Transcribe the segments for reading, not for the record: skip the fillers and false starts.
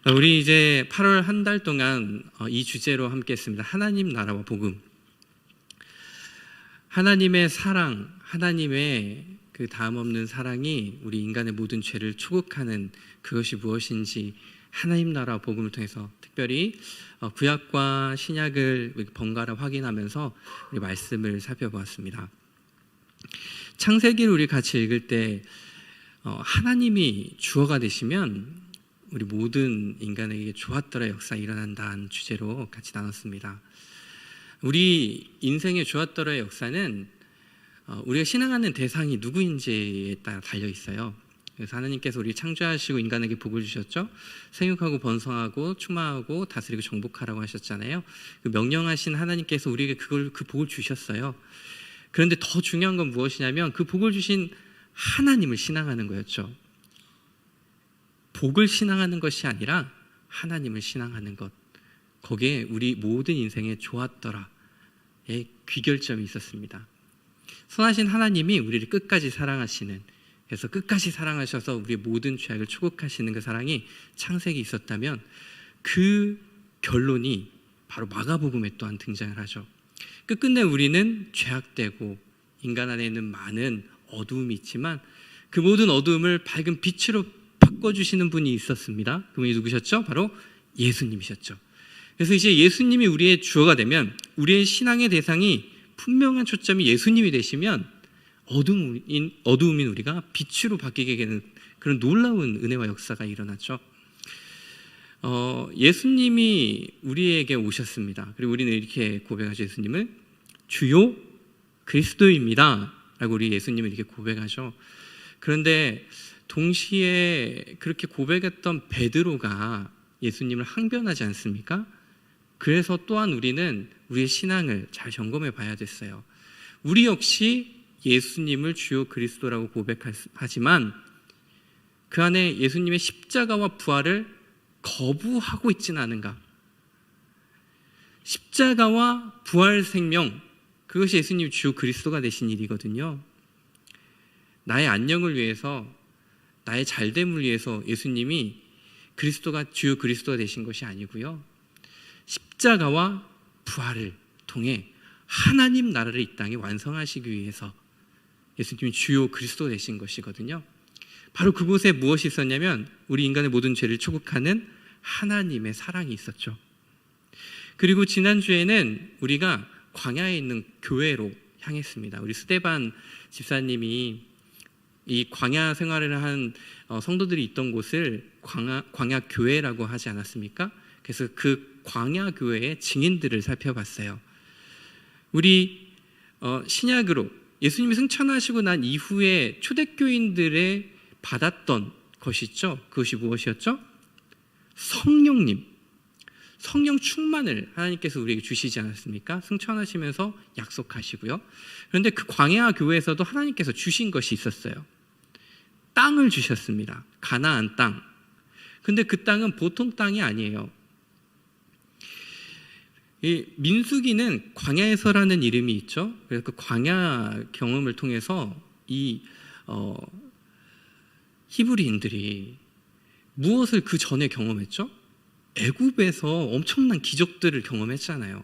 우리 이제 8월 한 달 동안 이 주제로 함께 했습니다. 하나님 나라와 복음. 하나님의 사랑, 하나님의 그 다음 없는 사랑이 우리 인간의 모든 죄를 초국하는 그것이 무엇인지 하나님 나라와 복음을 통해서 특별히 구약과 신약을 번갈아 확인하면서 우리 말씀을 살펴보았습니다. 창세기를 우리 같이 읽을 때 하나님이 주어가 되시면 우리 모든 인간에게 좋았더라 역사 일어난다는 주제로 같이 나눴습니다. 우리 인생의 좋았더라 역사는 우리가 신앙하는 대상이 누구인지에 따라 달려 있어요. 그래서 하나님께서 우리 창조하시고 인간에게 복을 주셨죠. 생육하고 번성하고 충만하고 다스리고 정복하라고 하셨잖아요. 그 명령하신 하나님께서 우리에게 그 복을 주셨어요. 그런데 더 중요한 건 무엇이냐면 그 복을 주신 하나님을 신앙하는 거였죠. 복을 신앙하는 것이 아니라 하나님을 신앙하는 것, 거기에 우리 모든 인생에 좋았더라의 귀결점이 있었습니다. 선하신 하나님이 우리를 끝까지 사랑하시는, 그래서 끝까지 사랑하셔서 우리의 모든 죄악을 초국하시는 그 사랑이 창세기에 있었다면 그 결론이 바로 마가복음에 또한 등장을 하죠. 끝끝내 우리는 죄악되고 인간 안에 있는 많은 어두움이 있지만 그 모든 어두움을 밝은 빛으로 바꿔주시는 분이 있었습니다. 그분이 누구셨죠? 바로 예수님이셨죠. 그래서 이제 예수님이 우리의 주어가 되면 우리의 신앙의 대상이 분명한 초점이 예수님이 되시면 어두움인 우리가 빛으로 바뀌게 되는 그런 놀라운 은혜와 역사가 일어났죠. 예수님이 우리에게 오셨습니다. 그리고 우리는 이렇게 고백하죠. 예수님을 주요 그리스도입니다 라고 우리 예수님을 이렇게 고백하죠. 그런데 동시에 그렇게 고백했던 베드로가 예수님을 항변하지 않습니까? 그래서 또한 우리는 우리의 신앙을 잘 점검해 봐야 됐어요. 우리 역시 예수님을 주요 그리스도라고 고백하지만 그 안에 예수님의 십자가와 부활을 거부하고 있지는 않은가? 십자가와 부활 생명, 그것이 예수님 주요 그리스도가 되신 일이거든요. 나의 안녕을 위해서, 나의 잘됨을 위해서 예수님이 그리스도가 주요 그리스도가 되신 것이 아니고요, 십자가와 부활을 통해 하나님 나라를 이 땅에 완성하시기 위해서 예수님이 주요 그리스도가 되신 것이거든요. 바로 그곳에 무엇이 있었냐면 우리 인간의 모든 죄를 초국하는 하나님의 사랑이 있었죠. 그리고 지난주에는 우리가 광야에 있는 교회로 향했습니다. 우리 스데반 집사님이 이 광야 생활을 한 성도들이 있던 곳을 광야 교회라고 하지 않았습니까? 그래서 그 광야 교회의 증인들을 살펴봤어요. 우리 신약으로 예수님이 승천하시고 난 이후에 초대교인들의 받았던 것이 있죠. 그것이 무엇이었죠? 성령님, 성령 충만을 하나님께서 우리에게 주시지 않았습니까? 승천하시면서 약속하시고요. 그런데 그 광야 교회에서도 하나님께서 주신 것이 있었어요. 땅을 주셨습니다. 가나안 땅. 근데 그 땅은 보통 땅이 아니에요. 이 민수기는 광야에서라는 이름이 있죠. 그래서 그 광야 경험을 통해서 이 히브리인들이 무엇을 그 전에 경험했죠? 애굽에서 엄청난 기적들을 경험했잖아요.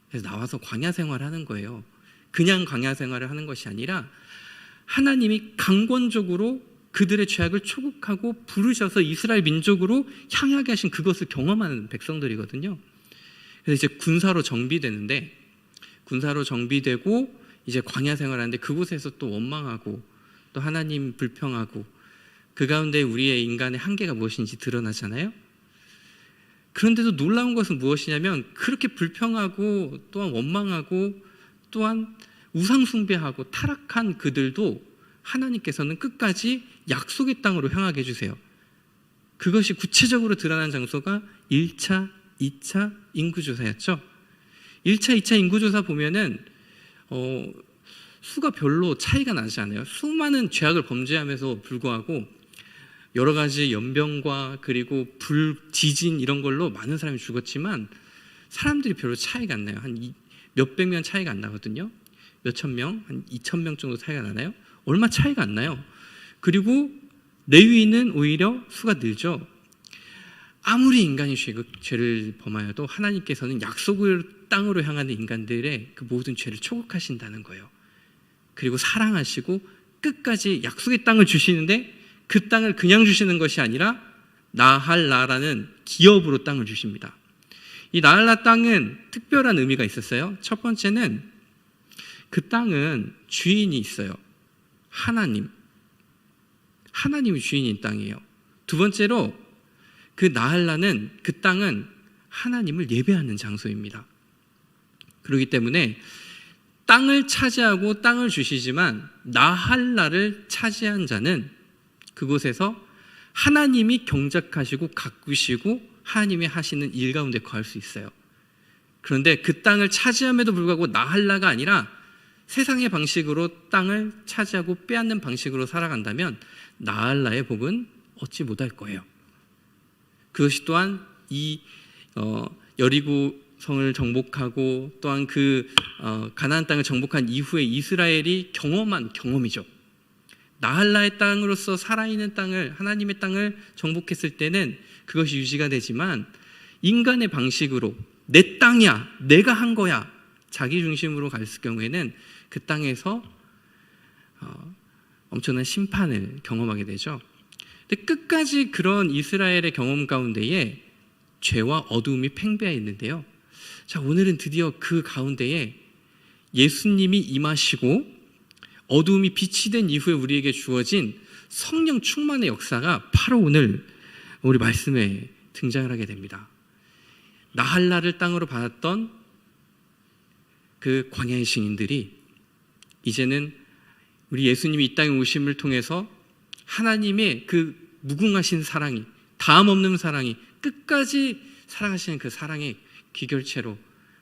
그래서 나와서 광야 생활하는 거예요. 그냥 광야 생활을 하는 것이 아니라 하나님이 강권적으로 그들의 죄악을 초국하고 부르셔서 이스라엘 민족으로 향하게 하신 그것을 경험하는 백성들이거든요. 그래서 이제 군사로 정비되는데, 군사로 정비되고 이제 광야 생활하는데 그곳에서 또 원망하고 또 하나님 불평하고 그 가운데 우리의 인간의 한계가 무엇인지 드러나잖아요. 그런데도 놀라운 것은 무엇이냐면 그렇게 불평하고 또한 원망하고 또한 우상숭배하고 타락한 그들도 하나님께서는 끝까지 약속의 땅으로 향하게 해주세요. 그것이 구체적으로 드러난 장소가 1차, 2차 인구조사였죠. 1차, 2차 인구조사 보면은 수가 별로 차이가 나지 않아요. 수많은 죄악을 범죄하면서 불구하고 여러 가지 연병과 그리고 지진 이런 걸로 많은 사람이 죽었지만 사람들이 별로 차이가 안 나요. 한 몇백 명 차이가 안 나거든요. 몇천 명, 한 2천 명 정도 차이가 나나요? 얼마 차이가 안 나요. 그리고 레위인은 오히려 수가 늘죠. 아무리 인간이 죄를 범하여도 하나님께서는 약속을 땅으로 향하는 인간들의 그 모든 죄를 초국하신다는 거예요. 그리고 사랑하시고 끝까지 약속의 땅을 주시는데 그 땅을 그냥 주시는 것이 아니라 나할라라는 기업으로 땅을 주십니다. 이 나할라 땅은 특별한 의미가 있었어요. 첫 번째는 그 땅은 주인이 있어요. 하나님이 주인인 땅이에요. 두 번째로 그 나할라는 그 땅은 하나님을 예배하는 장소입니다. 그렇기 때문에 땅을 차지하고 땅을 주시지만 나할라를 차지한 자는 그곳에서 하나님이 경작하시고 가꾸시고 하나님이 하시는 일 가운데 거할 수 있어요. 그런데 그 땅을 차지함에도 불구하고 나할라가 아니라 세상의 방식으로 땅을 차지하고 빼앗는 방식으로 살아간다면 나할라의 복은 얻지 못할 거예요. 그것이 또한 이 여리고성을 정복하고 또한 그 가나안 땅을 정복한 이후에 이스라엘이 경험한 경험이죠. 나할라의 땅으로서 살아있는 땅을, 하나님의 땅을 정복했을 때는 그것이 유지가 되지만 인간의 방식으로 내 땅이야, 내가 한 거야, 자기 중심으로 갔을 경우에는 그 땅에서 엄청난 심판을 경험하게 되죠. 근데 끝까지 그런 이스라엘의 경험 가운데에 죄와 어두움이 팽배해 있는데요. 자, 오늘은 드디어 그 가운데에 예수님이 임하시고 어두움이 빛이 된 이후에 우리에게 주어진 성령 충만의 역사가 바로 오늘 우리 말씀에 등장을 하게 됩니다. 나할라를 땅으로 받았던 그 광야의 증인들이 이제는 우리 예수님이 이 땅에 오심을 통해서 하나님의 그 무궁하신 사랑이, 다음 없는 사랑이, 끝까지 사랑하시는 그 사랑의 귀결체로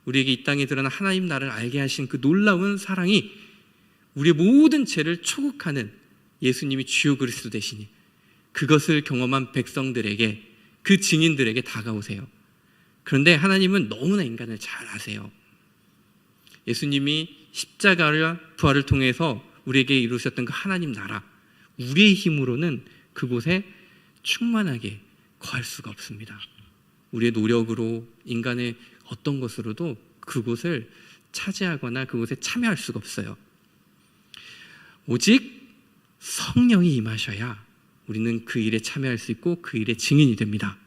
우리에게 이 땅에 드러난 하나님 나라를 알게 하신 그 놀라운 사랑이 우리의 모든 죄를 초국하는 예수님이 주요 그리스도 되시니 그것을 경험한 백성들에게, 그 증인들에게 다가오세요. 그런데 하나님은 너무나 인간을 잘 아세요. 예수님이 십자가와 부활을 통해서 우리에게 이루셨던 그 하나님 나라, 우리의 힘으로는 그곳에 충만하게 거할 수가 없습니다. 우리의 노력으로, 인간의 어떤 것으로도 그곳을 차지하거나 그곳에 참여할 수가 없어요. 오직 성령이 임하셔야 우리는 그 일에 참여할 수 있고 그 일의 증인이 됩니다.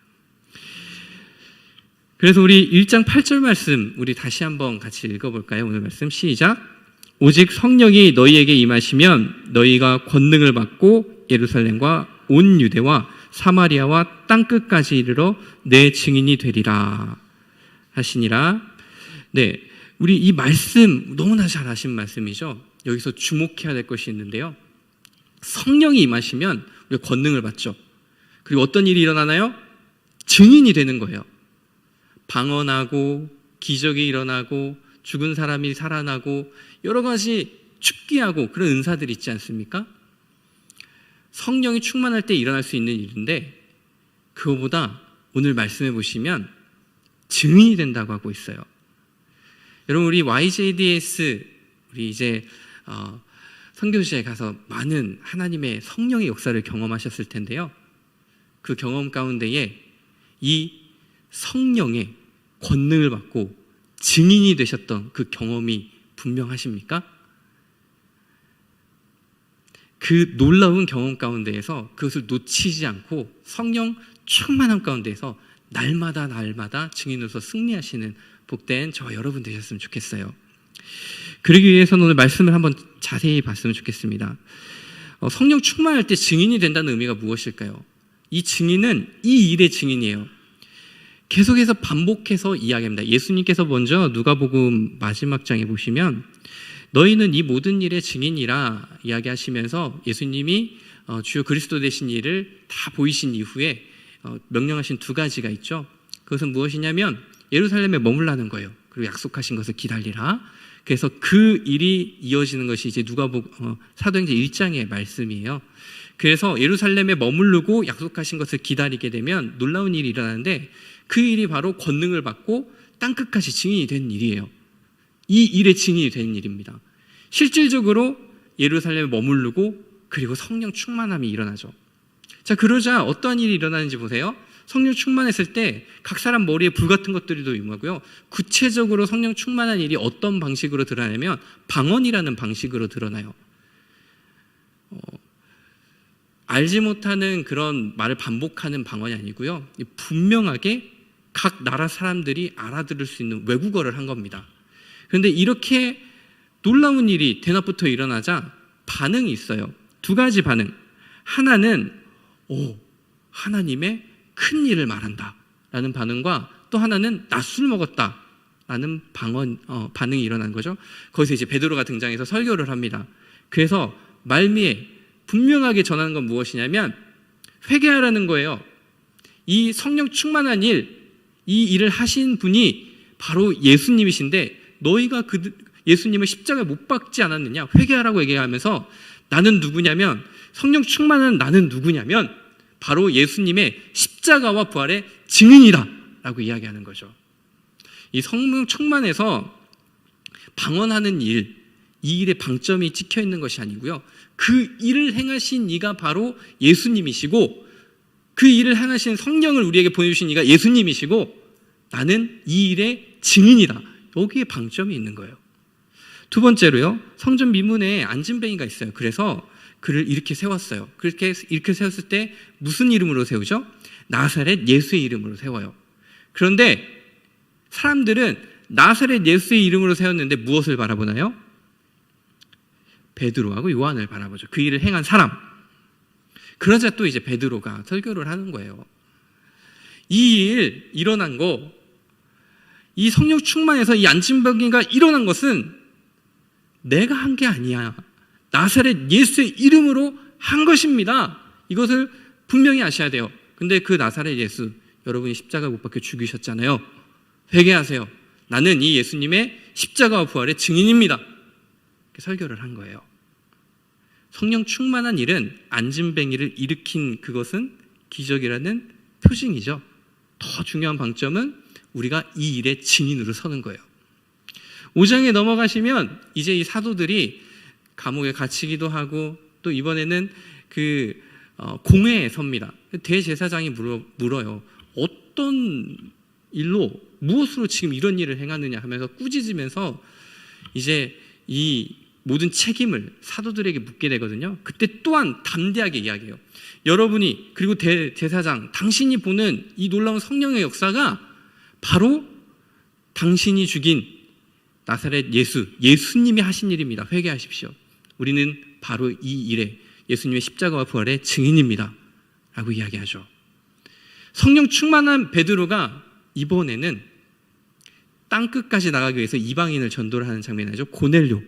그래서 우리 1장 8절 말씀 우리 다시 한번 같이 읽어볼까요? 오늘 말씀 시작. 오직 성령이 너희에게 임하시면 너희가 권능을 받고 예루살렘과 온 유대와 사마리아와 땅끝까지 이르러 내 증인이 되리라 하시니라. 네, 우리 이 말씀 너무나 잘 아신 말씀이죠. 여기서 주목해야 될 것이 있는데요. 성령이 임하시면 우리가 권능을 받죠. 그리고 어떤 일이 일어나나요? 증인이 되는 거예요. 방언하고 기적이 일어나고 죽은 사람이 살아나고 여러 가지 축기하고 그런 은사들이 있지 않습니까? 성령이 충만할 때 일어날 수 있는 일인데 그거보다 오늘 말씀해 보시면 증인이 된다고 하고 있어요. 여러분 우리 YJDS 우리 이제 선교지에 가서 많은 하나님의 성령의 역사를 경험하셨을 텐데요. 그 경험 가운데에 이 성령의 권능을 받고 증인이 되셨던 그 경험이 분명하십니까? 그 놀라운 경험 가운데에서 그것을 놓치지 않고 성령 충만함 가운데에서 날마다 증인으로서 승리하시는 복된 저와 여러분 되셨으면 좋겠어요. 그러기 위해서는 오늘 말씀을 한번 자세히 봤으면 좋겠습니다. 성령 충만할 때 증인이 된다는 의미가 무엇일까요? 이 증인은 이 일의 증인이에요. 계속해서 반복해서 이야기합니다. 예수님께서 먼저 누가복음 마지막 장에 보시면 너희는 이 모든 일의 증인이라 이야기하시면서 예수님이 주요 그리스도 되신 일을 다 보이신 이후에 명령하신 두 가지가 있죠. 그것은 무엇이냐면 예루살렘에 머물라는 거예요. 그리고 약속하신 것을 기다리라. 그래서 그 일이 이어지는 것이 이제 사도행전 1장의 말씀이에요. 그래서 예루살렘에 머무르고 약속하신 것을 기다리게 되면 놀라운 일이 일어나는데 그 일이 바로 권능을 받고 땅끝까지 증인이 되는 일이에요. 이 일의 증인이 되는 일입니다. 실질적으로 예루살렘에 머무르고 그리고 성령 충만함이 일어나죠. 자, 그러자 어떠한 일이 일어나는지 보세요. 성령 충만했을 때 각 사람 머리에 불 같은 것들도 임하고요. 구체적으로 성령 충만한 일이 어떤 방식으로 드러나냐면 방언이라는 방식으로 드러나요. 알지 못하는 그런 말을 반복하는 방언이 아니고요. 분명하게 각 나라 사람들이 알아들을 수 있는 외국어를 한 겁니다. 그런데 이렇게 놀라운 일이 대낮부터 일어나자 반응이 있어요. 두 가지 반응. 하나는 하나님의 큰 일을 말한다 라는 반응과 또 하나는 낮술 먹었다 라는 반응이 일어난 거죠. 거기서 이제 베드로가 등장해서 설교를 합니다. 그래서 말미에 분명하게 전하는 건 무엇이냐면 회개하라는 거예요. 이 성령 충만한 이 일을 하신 분이 바로 예수님이신데 너희가 예수님을 십자가에 못 박지 않았느냐? 회개하라고 얘기하면서 나는 누구냐면 성령 충만한 나는 누구냐면 바로 예수님의 십자가와 부활의 증인이다 라고 이야기하는 거죠. 이 성령 충만해서 방언하는 이 일의 방점이 찍혀 있는 것이 아니고요. 그 일을 행하신 이가 바로 예수님이시고 그 일을 행하신 성령을 우리에게 보내주신 이가 예수님이시고 나는 이 일의 증인이다. 여기에 방점이 있는 거예요. 두 번째로요. 성전 미문에 안진뱅이가 있어요. 그래서 그를 이렇게 세웠어요. 이렇게 세웠을 때 무슨 이름으로 세우죠? 나사렛 예수의 이름으로 세워요. 그런데 사람들은 나사렛 예수의 이름으로 세웠는데 무엇을 바라보나요? 베드로하고 요한을 바라보죠. 그 일을 행한 사람. 그러자 또 이제 베드로가 설교를 하는 거예요. 이 일 일어난 거, 이 성령 충만해서 이 안진뱅이가 일어난 것은 내가 한 게 아니야. 나사렛 예수의 이름으로 한 것입니다. 이것을 분명히 아셔야 돼요. 근데 그 나사렛 예수, 여러분이 십자가 못 박혀 죽이셨잖아요. 회개하세요. 나는 이 예수님의 십자가와 부활의 증인입니다. 이렇게 설교를 한 거예요. 성령 충만한 일은 안진뱅이를 일으킨 그것은 기적이라는 표징이죠. 더 중요한 방점은 우리가 이 일의 증인으로 서는 거예요. 5장에 넘어가시면 이제 이 사도들이 감옥에 갇히기도 하고 또 이번에는 공회에 섭니다. 대제사장이 물어요. 어떤 일로 무엇으로 지금 이런 일을 행하느냐 하면서 꾸짖으면서 이제 이 모든 책임을 사도들에게 묻게 되거든요. 그때 또한 담대하게 이야기해요. 여러분이 그리고 대제사장 당신이 보는 이 놀라운 성령의 역사가 바로 당신이 죽인 나사렛 예수님이 하신 일입니다. 회개하십시오. 우리는 바로 이 일에 예수님의 십자가와 부활의 증인입니다. 라고 이야기하죠. 성령 충만한 베드로가 이번에는 땅끝까지 나가기 위해서 이방인을 전도를 하는 장면이 나죠. 고넬료.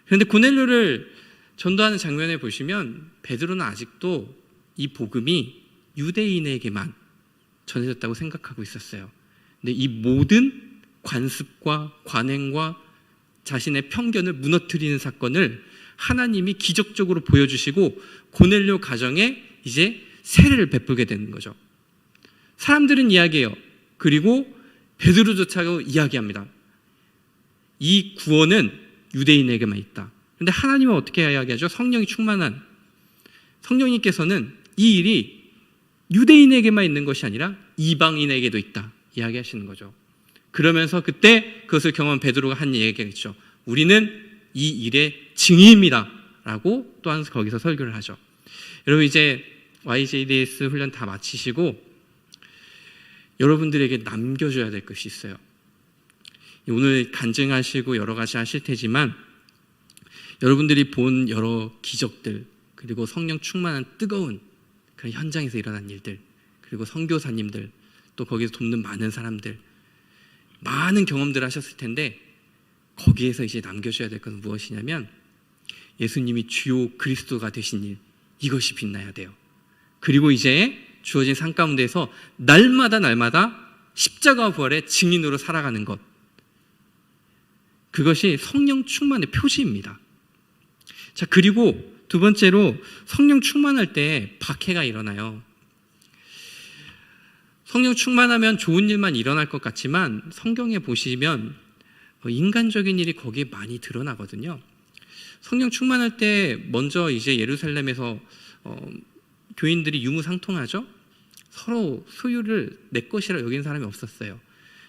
그런데 고넬료를 전도하는 장면에 보시면 베드로는 아직도 이 복음이 유대인에게만 전해졌다고 생각하고 있었어요. 근데 이 모든 관습과 관행과 자신의 편견을 무너뜨리는 사건을 하나님이 기적적으로 보여주시고 고넬료 가정에 이제 세례를 베풀게 되는 거죠. 사람들은 이야기해요. 그리고 베드로조차 이야기합니다. 이 구원은 유대인에게만 있다. 그런데 하나님은 어떻게 이야기하죠? 성령이 충만한 성령님께서는 이 일이 유대인에게만 있는 것이 아니라 이방인에게도 있다 이야기하시는 거죠. 그러면서 그때 그것을 경험한 베드로가 한 얘기가 있죠. 우리는 이 일의 증인입니다 라고 또한 거기서 설교를 하죠. 여러분 이제 YJDS 훈련 다 마치시고 여러분들에게 남겨줘야 될 것이 있어요. 오늘 간증하시고 여러 가지 하실 테지만 여러분들이 본 여러 기적들 그리고 성령 충만한 뜨거운 그런 현장에서 일어난 일들 그리고 선교사님들 또 거기서 돕는 많은 사람들 많은 경험들을 하셨을 텐데 거기에서 이제 남겨줘야 될 것은 무엇이냐면 예수님이 주요 그리스도가 되신 일 이것이 빛나야 돼요. 그리고 이제 주어진 삶 가운데에서 날마다 십자가와 부활의 증인으로 살아가는 것 그것이 성령 충만의 표시입니다. 자 그리고 두 번째로 성령 충만할 때 박해가 일어나요. 성령 충만하면 좋은 일만 일어날 것 같지만 성경에 보시면 인간적인 일이 거기에 많이 드러나거든요. 성령 충만할 때 먼저 이제 예루살렘에서 교인들이 유무상통하죠. 서로 소유를 내 것이라 여기는 사람이 없었어요.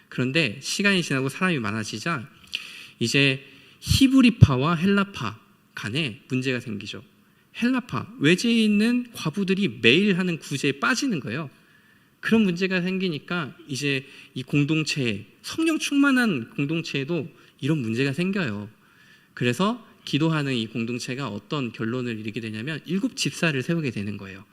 그런데 시간이 지나고 사람이 많아지자 이제 히브리파와 헬라파 간에 문제가 생기죠. 헬라파, 외지에 있는 과부들이 매일 하는 구제에 빠지는 거예요. 그런 문제가 생기니까 이제 이 공동체에, 성령 충만한 공동체에도 이런 문제가 생겨요. 그래서 기도하는 이 공동체가 어떤 결론을 이루게 되냐면 7 집사를 세우게 되는 거예요.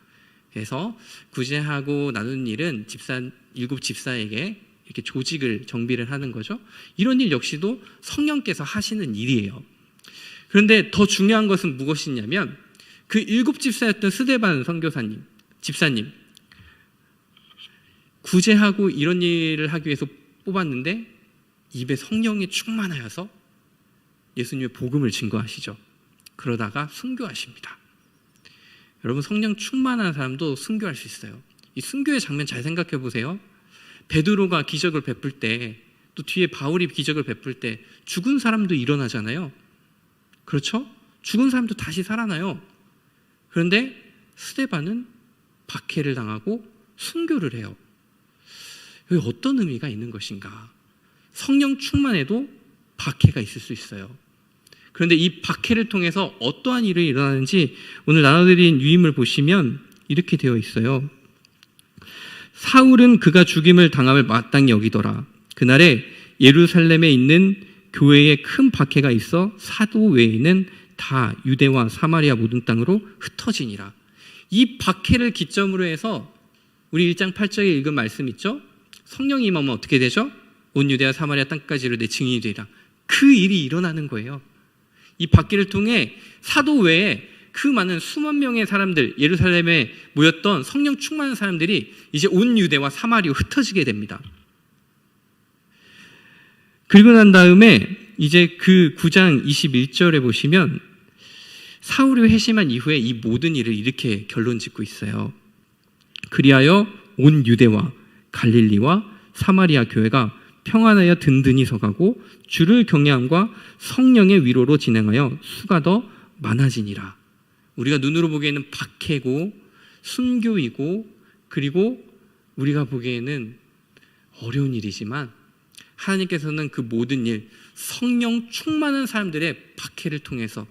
그래서 구제하고 나누는 일은 7 집사에게 이렇게 조직을 정비를 하는 거죠. 이런 일 역시도 성령께서 하시는 일이에요. 그런데 더 중요한 것은 무엇이냐면 그 7 집사였던 스데반 선교사님, 집사님, 구제하고 이런 일을 하기 위해서 뽑았는데 입에 성령이 충만하여서 예수님의 복음을 증거하시죠. 그러다가 순교하십니다. 여러분, 성령 충만한 사람도 순교할 수 있어요. 이 순교의 장면 잘 생각해 보세요. 베드로가 기적을 베풀 때, 또 뒤에 바울이 기적을 베풀 때 죽은 사람도 일어나잖아요. 그렇죠? 죽은 사람도 다시 살아나요. 그런데 스데반은 박해를 당하고 순교를 해요. 여기 어떤 의미가 있는 것인가? 성령 충만해도 박해가 있을 수 있어요. 그런데 이 박해를 통해서 어떠한 일이 일어나는지 오늘 나눠드린 유임을 보시면 이렇게 되어 있어요. 사울은 그가 죽임을 당함을 마땅히 여기더라. 그날에 예루살렘에 있는 교회에 큰 박해가 있어 사도 외에는 다 유대와 사마리아 모든 땅으로 흩어지니라. 이 박해를 기점으로 해서 우리 1장 8절에 읽은 말씀 있죠? 성령이 임하면 어떻게 되죠? 온 유대와 사마리아 땅까지로 내 증인이 되리라. 그 일이 일어나는 거예요. 이 박해를 통해 사도 외에 그 많은 수만 명의 사람들, 예루살렘에 모였던 성령 충만한 사람들이 이제 온 유대와 사마리아 흩어지게 됩니다. 그리고 난 다음에 이제 그 9장 21절에 보시면 사울이 회심한 이후에 이 모든 일을 이렇게 결론 짓고 있어요. 그리하여 온 유대와 갈릴리와 사마리아 교회가 평안하여 든든히 서가고 주를 경외함과 성령의 위로로 진행하여 수가 더 많아지니라. 우리가 눈으로 보기에는 박해고 순교이고 그리고 우리가 보기에는 어려운 일이지만 하나님께서는 그 모든 일, 성령 충만한 사람들의 박해를 통해서,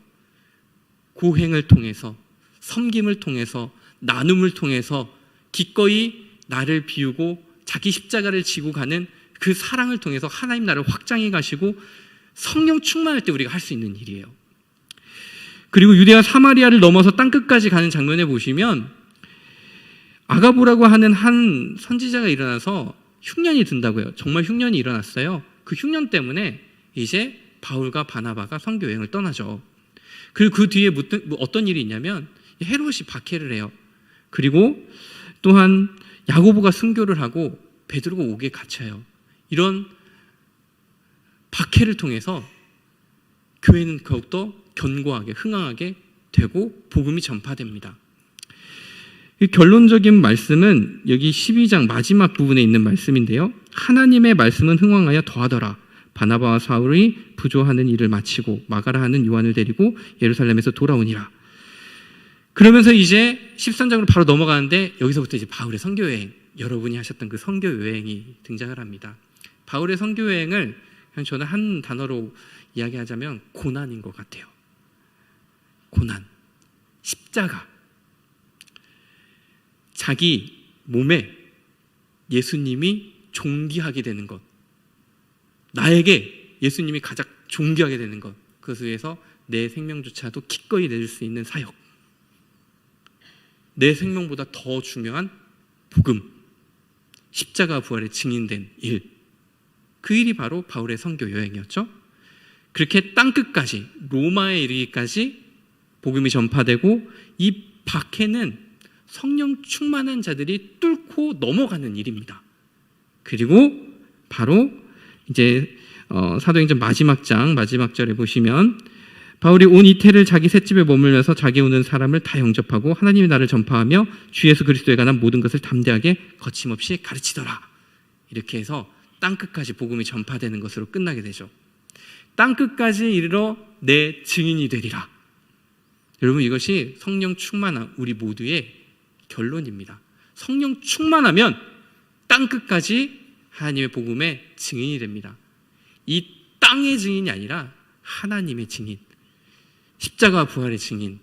고행을 통해서, 섬김을 통해서, 나눔을 통해서 기꺼이 나를 비우고 자기 십자가를 지고 가는 그 사랑을 통해서 하나님 나라를 확장해 가시고 성령 충만할 때 우리가 할 수 있는 일이에요. 그리고 유대와 사마리아를 넘어서 땅끝까지 가는 장면에 보시면 아가보라고 하는 한 선지자가 일어나서 흉년이 든다고요. 정말 흉년이 일어났어요. 그 흉년 때문에 이제 바울과 바나바가 선교 여행을 떠나죠. 그리고 그 뒤에 어떤 일이 있냐면 헤롯이 박해를 해요. 그리고 또한 야고보가 순교를 하고 베드로가 옥에 갇혀요. 이런 박해를 통해서 교회는 더욱더 견고하게 흥황하게 되고 복음이 전파됩니다. 결론적인 말씀은 여기 12장 마지막 부분에 있는 말씀인데요. 하나님의 말씀은 흥황하여 더하더라. 바나바와 사울이 부조하는 일을 마치고 마가라 하는 요한을 데리고 예루살렘에서 돌아오니라. 그러면서 이제 13장으로 바로 넘어가는데 여기서부터 이제 바울의 선교 여행, 여러분이 하셨던 그 선교 여행이 등장을 합니다. 바울의 선교 여행을 그냥 저는 한 단어로 이야기하자면 고난인 것 같아요. 고난, 십자가. 자기 몸에 예수님이 존귀하게 되는 것, 나에게 예수님이 가장 존귀하게 되는 것, 그것을 위해서 내 생명조차도 기꺼이 내줄 수 있는 사역, 내 생명보다 더 중요한 복음, 십자가 부활에 증인된 일, 그 일이 바로 바울의 선교 여행이었죠. 그렇게 땅끝까지, 로마에 이르기까지 복음이 전파되고 이 박해는 성령 충만한 자들이 뚫고 넘어가는 일입니다. 그리고 바로 이제 사도행전 마지막 장 마지막 절에 보시면 바울이 온 이태를 자기 셋집에 머물면서 자기 오는 사람을 다 영접하고 하나님의 나라를 전파하며 주 예수 그리스도에 관한 모든 것을 담대하게 거침없이 가르치더라. 이렇게 해서 땅끝까지 복음이 전파되는 것으로 끝나게 되죠. 땅끝까지 이르러 내 증인이 되리라. 여러분, 이것이 성령 충만한 우리 모두의 결론입니다. 성령 충만하면 땅 끝까지 하나님의 복음의 증인이 됩니다. 이 땅의 증인이 아니라 하나님의 증인, 십자가 부활의 증인,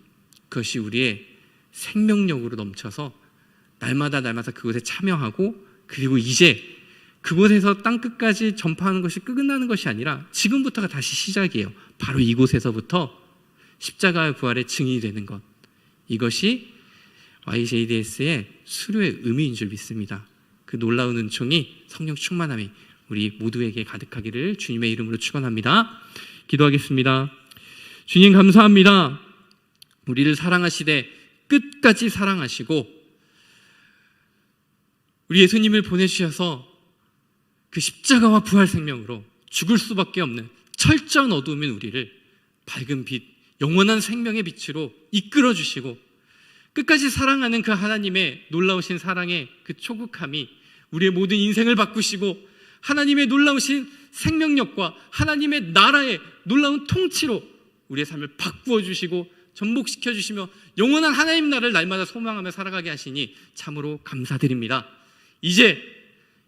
그것이 우리의 생명력으로 넘쳐서 날마다 그것에 참여하고, 그리고 이제 그곳에서 땅 끝까지 전파하는 것이 끝나는 것이 아니라 지금부터가 다시 시작이에요. 바로 이곳에서부터 십자가의 부활의 증인이 되는 것, 이것이 YJDS의 수료의 의미인 줄 믿습니다. 그 놀라운 은총이, 성령 충만함이 우리 모두에게 가득하기를 주님의 이름으로 축원합니다. 기도하겠습니다. 주님 감사합니다. 우리를 사랑하시되 끝까지 사랑하시고 우리 예수님을 보내주셔서 그 십자가와 부활 생명으로 죽을 수밖에 없는 철저한 어두움인 우리를 밝은 빛, 영원한 생명의 빛으로 이끌어 주시고, 끝까지 사랑하는 그 하나님의 놀라우신 사랑의 그 초국함이 우리의 모든 인생을 바꾸시고, 하나님의 놀라우신 생명력과 하나님의 나라의 놀라운 통치로 우리의 삶을 바꾸어 주시고 전복시켜 주시며 영원한 하나님 나라를 날마다 소망하며 살아가게 하시니 참으로 감사드립니다. 이제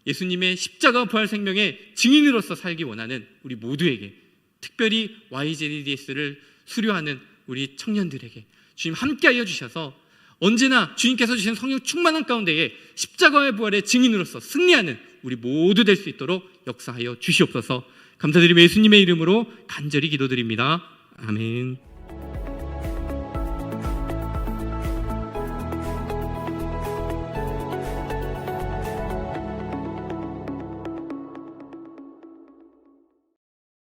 예수님의 십자가 부활 생명의 증인으로서 살기 원하는 우리 모두에게, 특별히 YJDS를 수료하는 우리 청년들에게 주님 함께하여 주셔서 언제나 주님께서 주신 성령 충만한 가운데에 십자가의 부활의 증인으로서 승리하는 우리 모두 될 수 있도록 역사하여 주시옵소서. 감사드리며 예수님의 이름으로 간절히 기도드립니다. 아멘.